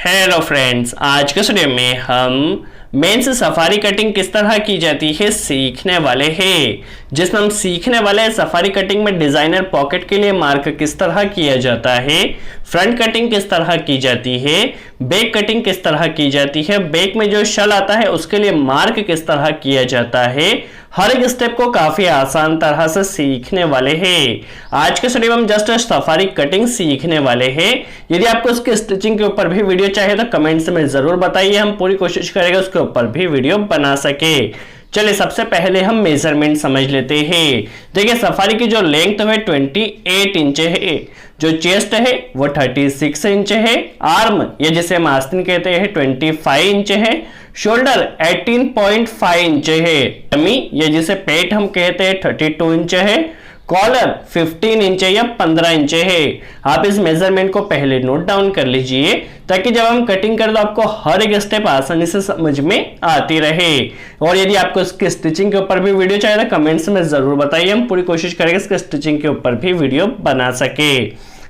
Hello friends, आज के video में हम मेंस सफारी कटिंग किस तरह की जाती है सीखने वाले हैं। जिसमें हम सीखने वाले हैं सफारी कटिंग में डिजाइनर पॉकेट के लिए मार्क किस तरह किया जाता है, फ्रंट कटिंग किस तरह की जाती है, बैक कटिंग किस तरह की जाती है, बैक में जो शल आता है उसके लिए मार्क किस तरह किया जाता है। हर एक स्टेप को काफी आसान तरह से सीखने वाले हैं। आज के वीडियो में हम जस्ट सफारी कटिंग सीखने वाले हैं। यदि आपको उसके स्टिचिंग के ऊपर भी वीडियो चाहिए तो कमेंट्स में जरूर बताइए, हम पूरी कोशिश करेंगे उसके ऊपर भी वीडियो बना सके। चलिए सबसे पहले हम मेजरमेंट समझ लेते हैं। देखिए सफारी की जो लेंथ है 28 इंच है, जो चेस्ट है वो 36 इंच है, आर्म ये जिसे हम आस्तीन कहते हैं 25 इंच है, शोल्डर 18.5 इंच है, टमी ये जिसे पेट हम कहते हैं 32 इंच है, कॉलर 15 इंच या 15 इंच है। आप इस मेजरमेंट को पहले नोट डाउन कर लीजिए ताकि जब हम कटिंग करें तो आपको हर एक स्टेप आसानी से समझ में आती रहे। और यदि आपको इसके स्टिचिंग के ऊपर भी वीडियो चाहिए तो कमेंट्स में जरूर बताइए, हम पूरी कोशिश करेंगे इसके स्टिचिंग के ऊपर भी वीडियो बना सके।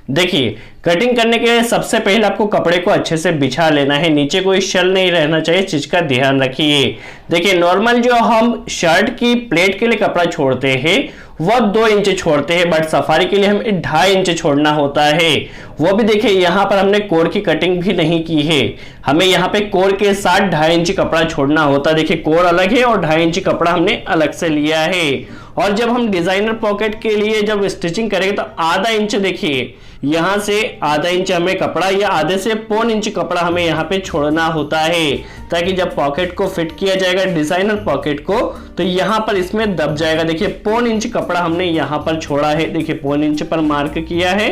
देखिए कटिंग करने के लिए सबसे पहले आपको कपड़े को अच्छे से बिछा लेना है, नीचे कोई शल नहीं रहना चाहिए, चीज का ध्यान रखिए। देखिए नॉर्मल जो हम शर्ट की प्लेट के लिए कपड़ा छोड़ते हैं वो 2 इंच छोड़ते हैं, बट सफारी के लिए हमें 2.5 इंच छोड़ना होता है। वो भी देखिए यहाँ पर हमने कोर की कटिंग भी नहीं की है, हमें यहाँ पे कोर के साथ 2.5 इंच कपड़ा छोड़ना होता है। देखिए कोर अलग है और 2.5 इंच कपड़ा हमने अलग से लिया है। और जब हम डिजाइनर पॉकेट के लिए जब स्टिचिंग करेंगे तो आधा इंच, देखिए यहां से आधा इंच हमें कपड़ा या आधे से 1.25 इंच कपड़ा हमें यहाँ पे छोड़ना होता है, ताकि जब पॉकेट को फिट किया जाएगा डिजाइनर पॉकेट को तो यहाँ पर इसमें दब जाएगा। देखिए 1.25 इंच कपड़ा हमने यहाँ पर छोड़ा है, देखिए 1.25 इंच पर मार्क किया है।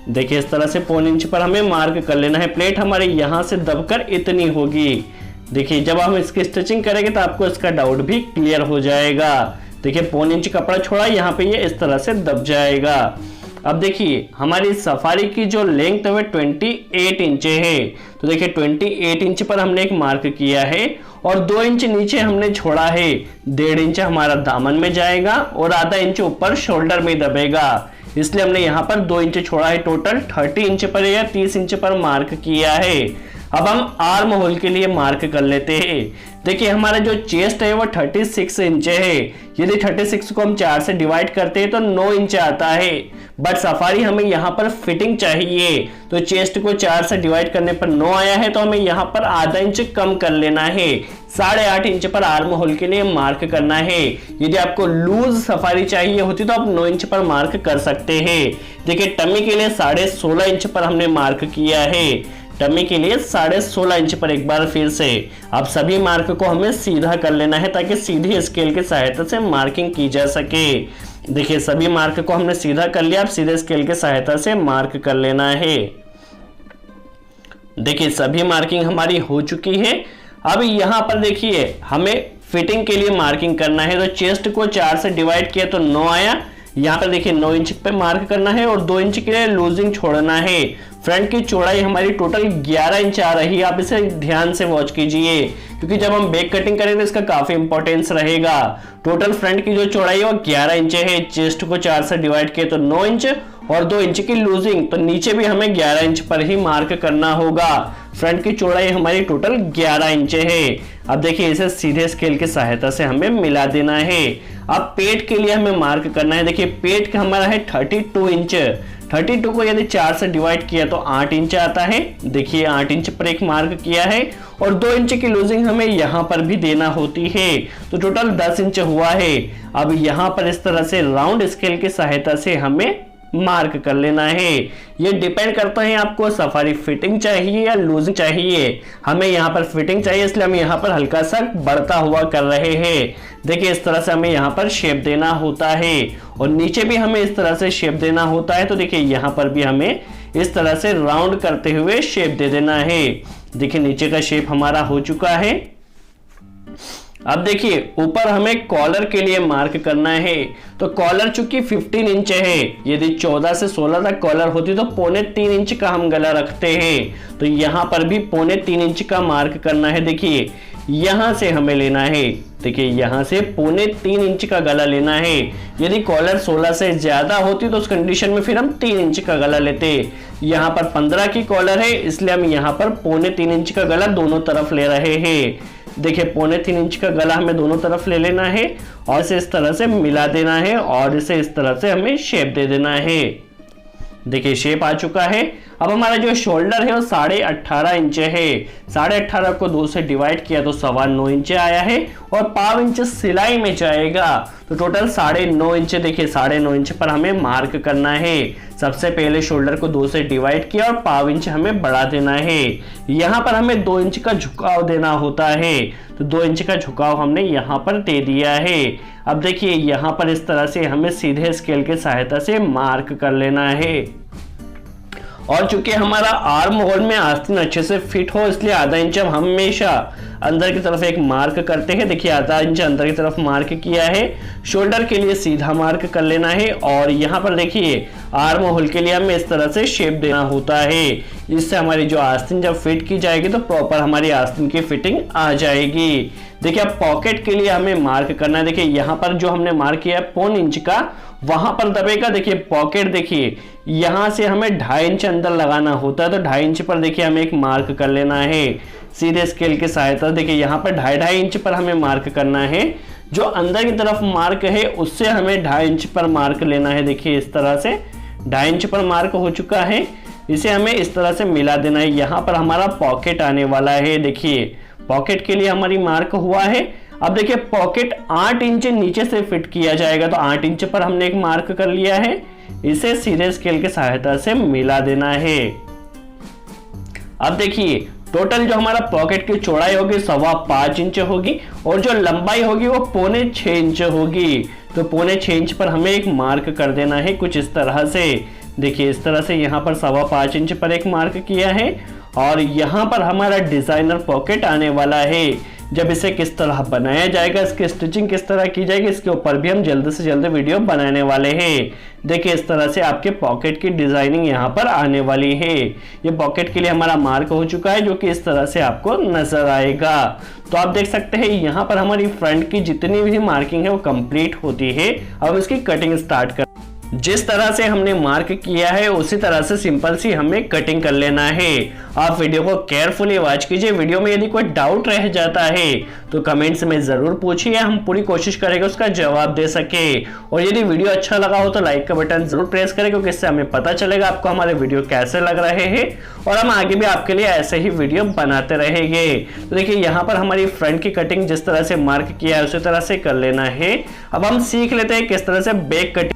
देखिए इस तरह से 1.25 इंच पर हमें मार्क कर लेना है। प्लेट हमारे यहाँ से दबकर इतनी होगी। देखिए जब हम इसकी स्टिचिंग करेंगे तो आपको इसका डाउट भी क्लियर हो जाएगा। देखिए 1.25 इंच कपड़ा छोड़ा, यहाँ पे ये इस तरह से दब जाएगा। अब देखिए हमारी सफारी की जो लेंथ है 28 इंच है, तो देखिए 28 इंच पर हमने एक मार्क किया है और 2 इंच नीचे हमने छोड़ा है। 1.5 इंच हमारा दामन में जाएगा और आधा इंच ऊपर शोल्डर में दबेगा, इसलिए हमने यहाँ पर 2 इंच छोड़ा है। टोटल 30 इंच पर या 30 इंच पर मार्क किया है। अब हम आर्म होल के लिए मार्क कर लेते हैं। देखिए हमारा जो चेस्ट है वो 36 इंच है। यदि 36 को हम 4 से डिवाइड करते हैं तो 9 इंच आता है, बट सफारी हमें यहाँ पर फिटिंग चाहिए, तो चेस्ट को 4 से डिवाइड करने पर 9 आया है, तो हमें यहाँ पर आधा इंच कम कर लेना है। 8.5 इंच पर आर्म होल के लिए मार्क करना है। यदि आपको लूज सफारी चाहिए होती तो आप 9 इंच पर मार्क कर सकते हैं। देखिए टमी के लिए 16.5 इंच पर हमने मार्क किया है, टमी के लिए 16.5 इंच पर। एक बार फिर से अब सभी मार्क को हमें सीधा कर लेना है ताकि सीधी स्केल की सहायता से मार्किंग की जा सके। देखिए सभी मार्क को हमने सीधा कर लिया, अब सीधे स्केल की सहायता से मार्क कर लेना है। देखिए सभी मार्किंग हमारी हो चुकी है। अब यहाँ पर देखिए हमें फिटिंग के लिए मार्किंग करना है, तो चेस्ट को 4 से डिवाइड किया तो 9 आया। यहाँ पर देखिए 9 इंच पे मार्क करना है और 2 इंच के लिए लूजिंग छोड़ना है। फ्रंट की चौड़ाई हमारी टोटल 11 इंच आ रही है, आप इसे ध्यान से वॉच कीजिए क्योंकि जब हम बैक कटिंग करेंगे तो इसका काफी इंपॉर्टेंस रहेगा। टोटल फ्रंट की जो चौड़ाई है वो 11 इंच है, चेस्ट को 4 से डिवाइड किए तो 9 इंच और 2 इंच की लूजिंग, तो नीचे भी हमें 11 इंच पर ही मार्क करना होगा। फ्रंट की चौड़ाई हमारी टोटल 11 इंच है। अब देखिए इसे सीधे स्केल की सहायता से हमें मिला देना है। अब पेट के लिए हमें मार्क करना है। देखिए पेट का हमारा है 32 इंच, 32 को यदि 4 से डिवाइड किया तो 8 इंच आता है। देखिए 8 इंच पर एक मार्क किया है और 2 इंच की लूजिंग हमें यहाँ पर भी देना होती है, तो टोटल 10 इंच हुआ है। अब यहाँ पर इस तरह से राउंड स्केल की सहायता से हमें मार्क कर लेना है। ये डिपेंड करता है आपको सफारी फिटिंग चाहिए या लूजिंग चाहिए। हमें यहाँ पर फिटिंग चाहिए इसलिए हम यहाँ पर हल्का सा बढ़ता हुआ कर रहे हैं। देखिए इस तरह से हमें यहाँ पर शेप देना होता है और नीचे भी हमें इस तरह से शेप देना होता है, तो देखिए यहाँ पर भी हमें इस तरह से राउंड करते हुए शेप दे देना है। देखिए नीचे का शेप हमारा हो चुका है। अब देखिए ऊपर हमें कॉलर के लिए मार्क करना है, तो कॉलर चूंकि 15 इंच है, यदि 14 से 16 तक कॉलर होती तो 3.25 इंच का हम गला रखते हैं, तो यहाँ पर भी 3.25 इंच का मार्क करना है। देखिए यहां से हमें लेना है, देखिए यहां से 3.25 इंच का गला लेना है। यदि कॉलर 16 से ज्यादा होती तो उस कंडीशन में फिर हम 3 इंच का गला लेते। यहाँ पर 15 की कॉलर है, इसलिए हम यहाँ पर 3.25 इंच का गला दोनों तरफ ले रहे हैं। देखिए 3.25 इंच का गला हमें दोनों तरफ ले लेना है और इसे इस तरह से मिला देना है और इसे इस तरह से हमें शेप दे देना है। देखिए शेप आ चुका है। अब हमारा जो शोल्डर है वो 18.5 इंच है। 18.5 को 2 से डिवाइड किया तो 9.25 इंच आया है और 0.5 इंच सिलाई में जाएगा, तो टोटल 9.5 इंच। देखिए 9.5 इंच पर हमें मार्क करना है। सबसे पहले शोल्डर को 2 से डिवाइड किया और 0.5 इंच हमें बढ़ा देना है। यहाँ पर हमें 2 इंच का झुकाव देना होता है, तो 2 इंच का झुकाव हमने यहाँ पर दे दिया है। अब देखिए यहाँ पर इस तरह से हमें सीधे स्केल की सहायता से मार्क कर लेना है। और चूंकि हमारा आर्म होल में आस्तीन अच्छे से फिट हो, इसलिए आधा इंच हम हमेशा अंदर की तरफ एक मार्क करते हैं। देखिए आधा इंच अंदर की तरफ मार्क किया है। शोल्डर के लिए सीधा मार्क कर लेना है और यहाँ पर देखिए आर्म होल के लिए हमें इस तरह से शेप देना होता है। इससे हमारी जो आस्तीन जब फिट की जाएगी तो प्रॉपर हमारी आस्तीन की फिटिंग आ जाएगी। देखिए अब पॉकेट के लिए हमें मार्क करना है। देखिए यहाँ पर जो हमने मार्क किया है 0.25 इंच का, वहां पर दबेगा। देखिए पॉकेट देखिए यहां से हमें 2.5 इंच अंदर लगाना होता है, तो 2.5 इंच पर देखिए हमें एक मार्क कर लेना है सीधे स्केल की सहायता। देखिए यहाँ पर 2.5 इंच पर हमें मार्क करना है। जो अंदर की तरफ मार्क है उससे हमें 2.5 इंच पर मार्क लेना है। देखिए इस तरह से 2.5 इंच पर मार्क हो चुका है, इसे हमें इस तरह से मिला देना है। यहाँ पर हमारा पॉकेट आने वाला है। देखिए पॉकेट के लिए हमारी मार्क हुआ है। अब देखिए पॉकेट 8 इंच नीचे से फिट किया जाएगा, तो 8 इंच पर हमने एक मार्क कर लिया है। इसे सीधे स्केल की सहायता से मिला देना है। अब देखिए टोटल जो हमारा पॉकेट की चौड़ाई होगी 5.25 इंच होगी और जो लंबाई होगी वो 5.25 इंच होगी, तो 5.25 इंच पर हमें एक मार्क कर देना है कुछ इस तरह से। देखिए इस तरह से यहाँ पर 5.25 इंच पर एक मार्क किया है और यहाँ पर हमारा डिजाइनर पॉकेट आने वाला है। जब इसे किस तरह बनाया जाएगा, इसकी स्टिचिंग किस तरह की जाएगी, इसके ऊपर भी हम जल्द से जल्द वीडियो बनाने वाले हैं। देखिए इस तरह से आपके पॉकेट की डिजाइनिंग यहाँ पर आने वाली है। ये पॉकेट के लिए हमारा मार्क हो चुका है, जो कि इस तरह से आपको नजर आएगा। तो आप देख सकते हैं यहाँ पर हमारी फ्रंट की जितनी भी मार्किंग है वो कंप्लीट होती है। अब इसकी कटिंग स्टार्ट कर, जिस तरह से हमने मार्क किया है उसी तरह से सिंपल सी हमें कटिंग कर लेना है। आप वीडियो को केयरफुली वॉच कीजिए। वीडियो में यदि कोई डाउट रह जाता है तो कमेंट्स में जरूर पूछिए, हम पूरी कोशिश करेंगे उसका जवाब दे सके। और यदि वीडियो अच्छा लगा हो तो लाइक का बटन जरूर प्रेस करें, क्योंकि इससे हमें पता चलेगा आपको हमारे वीडियो कैसे लग रहे हैं और हम आगे भी आपके लिए ऐसे ही वीडियो बनाते रहेंगे। तो देखिए यहाँ पर हमारी फ्रंट की कटिंग जिस तरह से मार्क किया है उसी तरह से कर लेना है। अब हम सीख लेते हैं किस तरह से बैक कटिंग।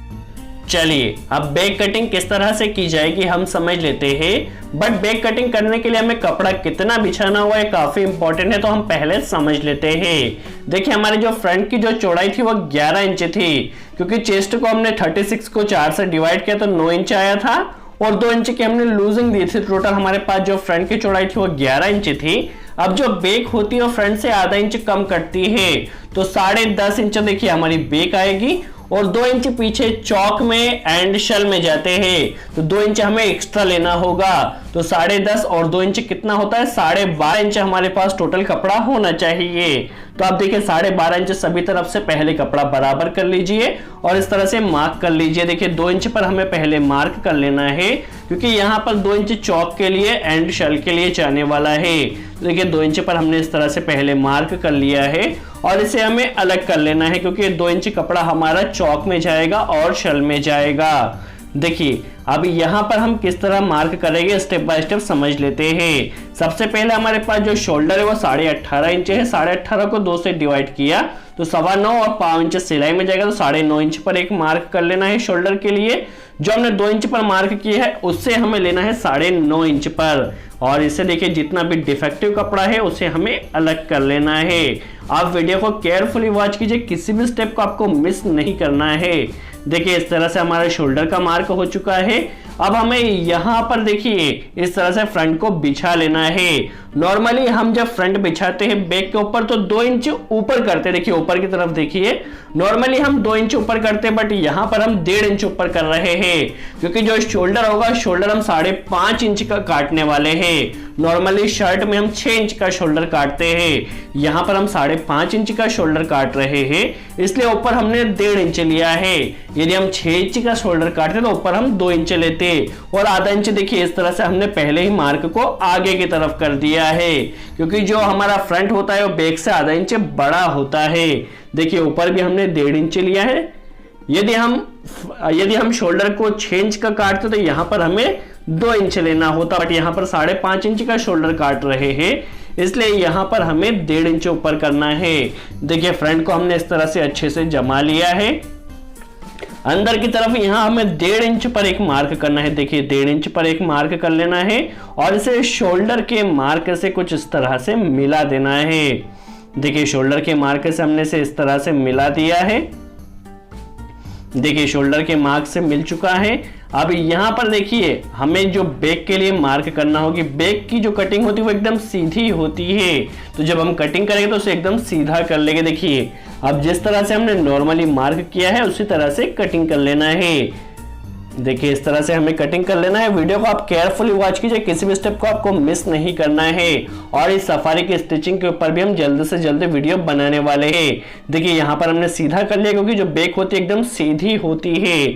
चलिए अब बैक कटिंग किस तरह से की जाएगी हम समझ लेते हैं। बट बैक कटिंग करने के लिए हमें कपड़ा कितना बिछाना हुआ है काफी इंपॉर्टेंट है, तो हम पहले समझ लेते हैं। देखिए हमारे जो फ्रंट की जो चौड़ाई थी वो 11 इंच थी, क्योंकि चेस्ट को हमने 36 को 4 से डिवाइड किया तो 9 इंच आया था और 2 इंच की हमने लूजिंग दी थी। टोटल हमारे पास जो फ्रंट की चौड़ाई थी वो 11 इंच थी। अब जो बैक होती है वो फ्रंट से आधा इंच कम करती है, तो 10.5 इंच देखिए हमारी बैक आएगी और 2 इंच पीछे चौक में एंड शेल में जाते हैं, तो 2 इंच हमें एक्स्ट्रा लेना होगा। तो 10.5 और 2 इंच कितना होता है, 12.5 इंच हमारे पास टोटल कपड़ा होना चाहिए। तो आप देखिए 12.5 इंच सभी तरफ से पहले कपड़ा बराबर कर लीजिए और इस तरह से मार्क कर लीजिए। देखिए 2 इंच पर हमें पहले मार्क कर लेना है, क्योंकि यहाँ पर 2 इंच चौक के लिए एंड शेल के लिए जाने वाला है। तो देखिए 2 इंच पर हमने इस तरह से पहले मार्क कर लिया है और इसे हमें अलग कर लेना है, क्योंकि 2 इंच कपड़ा हमारा चौक में जाएगा और शेल में जाएगा। देखिए अब यहाँ पर हम किस तरह मार्क करेंगे स्टेप बाय स्टेप समझ लेते हैं। सबसे पहले हमारे पास जो शोल्डर है वो 18.5 इंच है। 18.5 को 2 से डिवाइड किया तो 9.25 और 0.5 इंच सिलाई में जाएगा, तो 9.5 इंच पर एक मार्क कर लेना है शोल्डर के लिए। जो हमने 2 इंच पर मार्क किया है उससे हमें लेना है 9.5 इंच पर, और इसे देखिए जितना भी डिफेक्टिव कपड़ा है उसे हमें अलग कर लेना है। आप वीडियो को केयरफुली वॉच कीजिए, किसी भी स्टेप को आपको मिस नहीं करना है। देखिए इस तरह से हमारे शोल्डर का मार्क हो चुका है। अब हमें यहाँ पर देखिए इस तरह से फ्रंट को बिछा लेना है। नॉर्मली हम जब फ्रंट बिछाते हैं बैक के ऊपर तो 2 इंच ऊपर करते हैं, देखिए ऊपर की तरफ देखिए, नॉर्मली हम 2 इंच ऊपर करते हैं, बट यहाँ पर हम 1.5 इंच ऊपर कर रहे हैं, क्योंकि जो शोल्डर होगा शोल्डर हम 5.5 इंच का काटने वाले हैं। नॉर्मली शर्ट में हम 6 इंच का शोल्डर काटते हैं, यहाँ पर हम 5.5 इंच का शोल्डर काट रहे हैं, इसलिए ऊपर हमने 1.5 इंच लिया है। यदि हम 6 इंच का शोल्डर काटते तो ऊपर हम 2 इंच लेते, और आधा इंच देखिए इस तरह से हमने पहले ही मार्क को आगे की तरफ कर दिया है, क्योंकि जो हमारा फ्रंट होता है वो बैक से आधा इंच बड़ा होता है। देखिए ऊपर भी हमने 1.5 इंच लिया है। यदि हम शोल्डर को 6 इंच का काटते तो यहाँ पर हमें 2 इंच लेना होता, बट यहाँ पर 5.5 इंच का शोल्डर काट रहे हैं, इसलिए यहाँ पर हमें 1.5 इंच ऊपर करना है। देखिए फ्रंट को हमने इस तरह से अच्छे से जमा लिया है। अंदर की तरफ यहाँ हमें 1.5 इंच पर एक मार्क करना है। देखिए 1.5 इंच पर एक मार्क कर लेना है और इसे शोल्डर के मार्क से कुछ इस तरह से मिला देना है। देखिए शोल्डर के मार्क से हमने इसे इस तरह से मिला दिया है। देखिए शोल्डर के मार्क से मिल चुका है। अब यहाँ पर देखिए हमें जो बैक के लिए मार्क करना होगी, बैक की जो कटिंग होती है वो एकदम सीधी होती है, तो जब हम कटिंग करेंगे तो उसे एकदम सीधा कर लेंगे। देखिए अब जिस तरह से हमने नॉर्मली मार्क किया है उसी तरह से कटिंग कर लेना है। देखिए इस तरह से हमें कटिंग कर लेना है। वीडियो को आप केयरफुली वॉच कीजिए, किसी भी स्टेप को आपको मिस नहीं करना है। और इस सफारी की स्टिचिंग के ऊपर भी हम जल्द से जल्द वीडियो बनाने वाले हैं। देखिए यहाँ पर हमने सीधा कर लिया, क्योंकि जो बैक होती है एकदम सीधी होती है।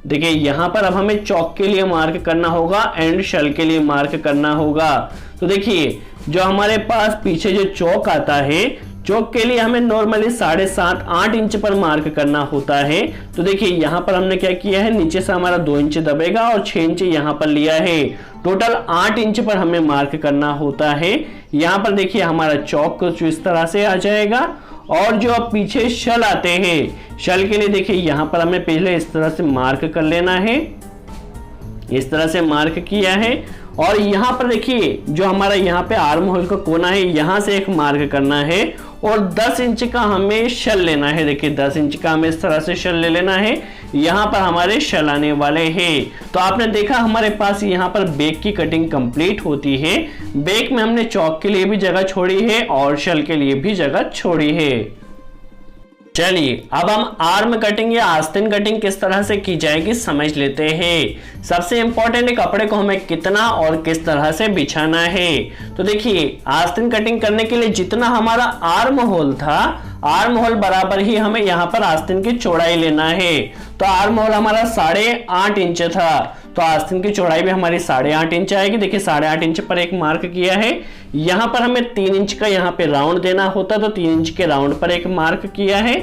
देखिए यहाँ पर अब हमें चौक के लिए मार्क करना होगा एंड शल के लिए मार्क करना होगा। तो देखिए जो हमारे पास पीछे जो चौक आता है, चौक के लिए हमें नॉर्मली 7.5-8 इंच पर मार्क करना होता है। तो देखिए यहाँ पर हमने क्या किया है, नीचे से हमारा 2 इंच दबेगा और 6 इंच यहाँ पर लिया है, टोटल 8 इंच पर हमें मार्क करना होता है। यहाँ पर देखिए हमारा चौक कुछ इस तरह से आ जाएगा। और जो अब पीछे शल आते हैं, शल के लिए देखिए यहाँ पर हमें पहले इस तरह से मार्क कर लेना है, इस तरह से मार्क किया है। और यहाँ पर देखिए जो हमारा यहाँ पे आर्म होल का कोना है, यहाँ से एक मार्क करना है और 10 इंच का हमें शल लेना है। देखिए 10 इंच का हमें इस तरह से शल ले लेना है, यहाँ पर हमारे शल आने वाले हैं। तो आपने देखा हमारे पास यहाँ पर बैक की कटिंग कंप्लीट होती है। बैक में हमने चौक के लिए भी जगह छोड़ी है और शल के लिए भी जगह छोड़ी है। चलिए अब हम आर्म कटिंग या आस्तीन कटिंग किस तरह से की जाएगी समझ लेते हैं। सबसे इंपॉर्टेंट है कपड़े को हमें कितना और किस तरह से बिछाना है। तो देखिए आस्तीन कटिंग करने के लिए जितना हमारा आर्म होल था, आर्म होल बराबर ही हमें यहाँ पर आस्तीन की चौड़ाई लेना है। तो आर्म होल हमारा 8.5 इंच था, तो आस्तीन की चौड़ाई भी हमारी 8.5 इंच आएगी। देखिए 8.5 इंच पर एक मार्क किया है। यहाँ पर हमें 3 इंच का यहाँ पे राउंड देना होता, तो 3 इंच के राउंड पर एक मार्क किया है।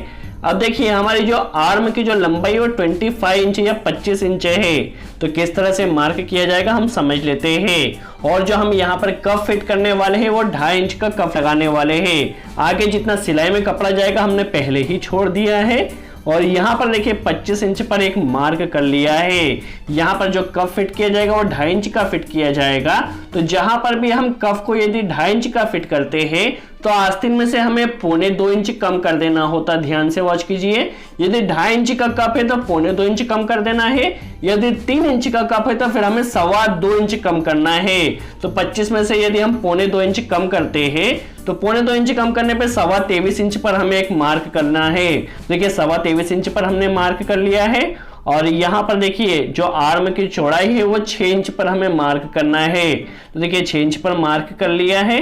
अब देखिए हमारी जो आर्म की जो लंबाई वो 25 इंच या 25 इंच है, तो किस तरह से मार्क किया जाएगा हम समझ लेते हैं। और जो हम यहाँ पर कफ फिट करने वाले हैं वो 2.5 इंच का कफ लगाने वाले हैं। आगे जितना सिलाई में कपड़ा जाएगा हमने पहले ही छोड़ दिया है। और यहाँ पर देखिए 25 इंच पर एक मार्क कर लिया है। यहाँ पर जो कफ फिट किया जाएगा वो 2.5 इंच का फिट किया जाएगा। तो जहां पर भी हम कफ को यदि 2.5 इंच का फिट करते हैं तो आस्तीन में से हमें 1.25 इंच कम कर देना होता। ध्यान से वॉच कीजिए, यदि 2.5 इंच का कप है तो 1.25 इंच कम कर देना है। यदि 3 इंच का कप है तो फिर हमें 2.25 इंच कम करना है। तो 25 में से यदि हम 1.25 इंच कम करते हैं तो 1.25 इंच कम करने पे 23.25 इंच पर हमें एक मार्क करना है। देखिए 23.25 इंच पर हमने मार्क कर लिया है। और यहाँ पर देखिए जो आर्म की चौड़ाई है वो 6 इंच पर हमें मार्क करना है। तो देखिए 6 इंच पर मार्क कर लिया है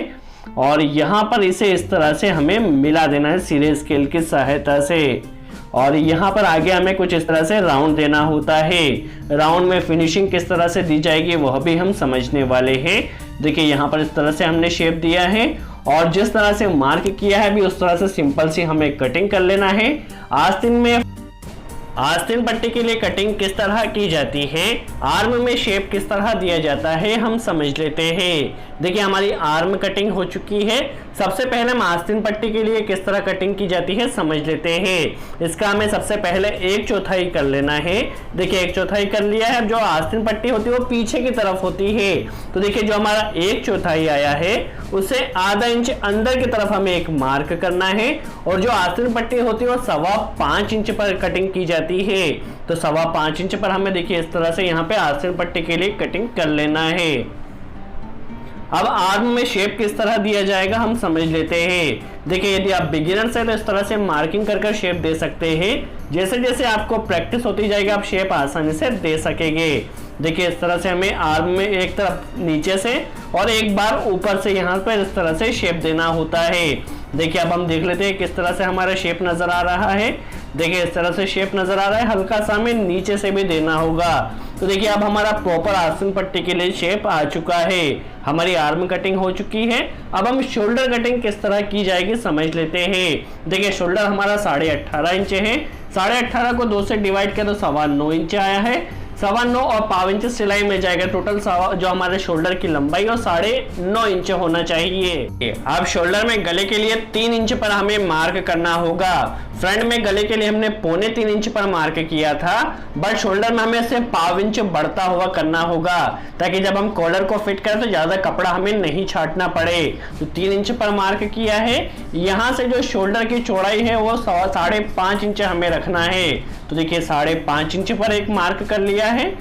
और यहाँ पर इसे इस तरह से हमें मिला देना है सीधे स्केल की सहायता से। और यहाँ पर आगे हमें कुछ इस तरह से राउंड देना होता है। राउंड में फिनिशिंग किस तरह से दी जाएगी वह भी हम समझने वाले हैं। देखिए यहाँ पर इस तरह से हमने शेप दिया है और जिस तरह से मार्क किया है भी उस तरह से सिंपल सी हमें कटिंग कर लेना है। आस्तीन पट्टी के लिए कटिंग किस तरह की जाती है, आर्म में शेप किस तरह दिया जाता है हम समझ लेते हैं। देखिए हमारी आर्म कटिंग हो चुकी है। सबसे पहले हम आस्तीन पट्टी के लिए किस तरह कटिंग की जाती है समझ लेते हैं। इसका हमें सबसे पहले 1/4 कर लेना है। देखिए 1/4 कर लिया है। जो आस्तीन पट्टी होती है वो पीछे की तरफ होती है, तो देखिए जो हमारा 1/4 आया है उसे आधा इंच अंदर की तरफ हमें एक मार्क करना है, और जो आस्तीन पट्टी होती है वो 5.25 इंच पर कटिंग की जाती है। तो 5.25 इंच पर हमें देखिए इस तरह से यहाँ पे आस्तीन पट्टी के लिए कटिंग कर लेना है। अब आर्म में शेप किस तरह दिया जाएगा हम समझ लेते हैं। देखिए यदि आप बिगिनर्स हैं तो इस तरह से मार्किंग कर शेप दे सकते हैं। जैसे जैसे आपको प्रैक्टिस होती जाएगी आप शेप आसानी से दे सकेंगे। देखिए इस तरह से हमें आर्म में एक तरफ नीचे से और एक बार ऊपर से यहाँ पर इस तरह से शेप देना होता है। देखिए अब हम देख लेते हैं किस तरह से हमारा शेप नजर आ रहा है। देखिए इस तरह से शेप नजर आ रहा है, हल्का सा हमें नीचे से भी देना होगा। तो देखिए अब हमारा प्रॉपर आस्तीन पट्टी के लिए शेप आ चुका है। हमारी आर्म कटिंग हो चुकी है। अब हम शोल्डर कटिंग किस तरह की जाएगी समझ लेते हैं। देखिए शोल्डर हमारा 18.5 इंच है। 18.5 को 2 से डिवाइड करें तो 9.25 इंच आया है। 9.25 और 1/4 इंच सिलाई में जाएगा। टोटल जो हमारे शोल्डर की लंबाई और 9.5 इंच होना चाहिए। अब शोल्डर में गले के लिए 3 इंच पर हमें मार्क करना होगा। फ्रंट में गले के लिए हमने 3.25 इंच पर मार्क किया था, बट शोल्डर में हमें इसे 1/4 इंच बढ़ता हुआ करना होगा, ताकि जब हम कॉलर को फिट करें तो ज्यादा कपड़ा हमें नहीं छाटना पड़े। तो 3 इंच पर मार्क किया है। यहाँ से जो शोल्डर की चौड़ाई है वो 5.5 इंच हमें रखना है। तो देखिए 5.5 इंच पर एक मार्क कर लिया है,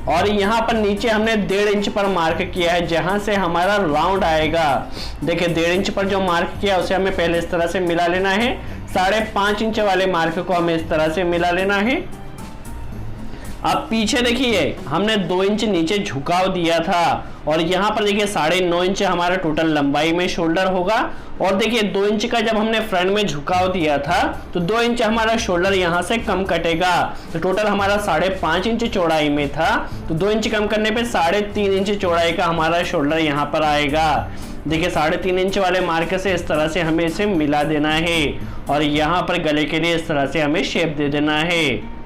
और यहाँ पर नीचे हमने 1.5 इंच पर मार्क किया है, जहां से हमारा राउंड आएगा। देखिए 1.5 इंच पर जो मार्क किया उसे हमें पहले इस तरह से मिला लेना है। 5.5 इंच वाले मार्क को हमें इस तरह से मिला लेना है। अब पीछे देखिए हमने 2 इंच नीचे झुकाव दिया था, और यहाँ पर देखिए 9.5 इंच हमारा टोटल लंबाई में शोल्डर होगा। और देखिए 2 इंच का जब हमने फ्रंट में झुकाव दिया था तो 2 इंच हमारा शोल्डर यहाँ से कम कटेगा। तो टोटल हमारा 5.5 इंच चौड़ाई में था, तो 2 इंच कम करने पे 3.5 इंच चौड़ाई का हमारा शोल्डर यहाँ पर आएगा। देखिए 3.5 इंच वाले मार्क से इस तरह से हमें इसे मिला देना है, और यहाँ पर गले के लिए इस तरह से हमें शेप दे देना है।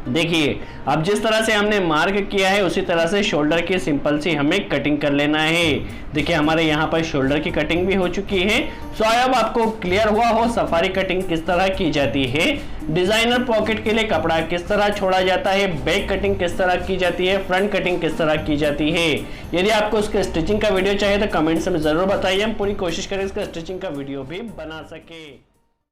देखिए अब जिस तरह से हमने मार्क किया है उसी तरह से शोल्डर की सिंपल सी हमें कटिंग कर लेना है। देखिए हमारे यहाँ पर शोल्डर की कटिंग भी हो चुकी है। सो अब आपको क्लियर हुआ हो सफारी कटिंग किस तरह की जाती है, डिजाइनर पॉकेट के लिए कपड़ा किस तरह छोड़ा जाता है, बैक कटिंग किस तरह की जाती है, फ्रंट कटिंग किस तरह की जाती है। यदि आपको उसके स्टिचिंग का वीडियो चाहिए तो कमेंट्स में जरूर बताइए, हम पूरी कोशिश करें इसका स्टिचिंग का वीडियो भी बना सके।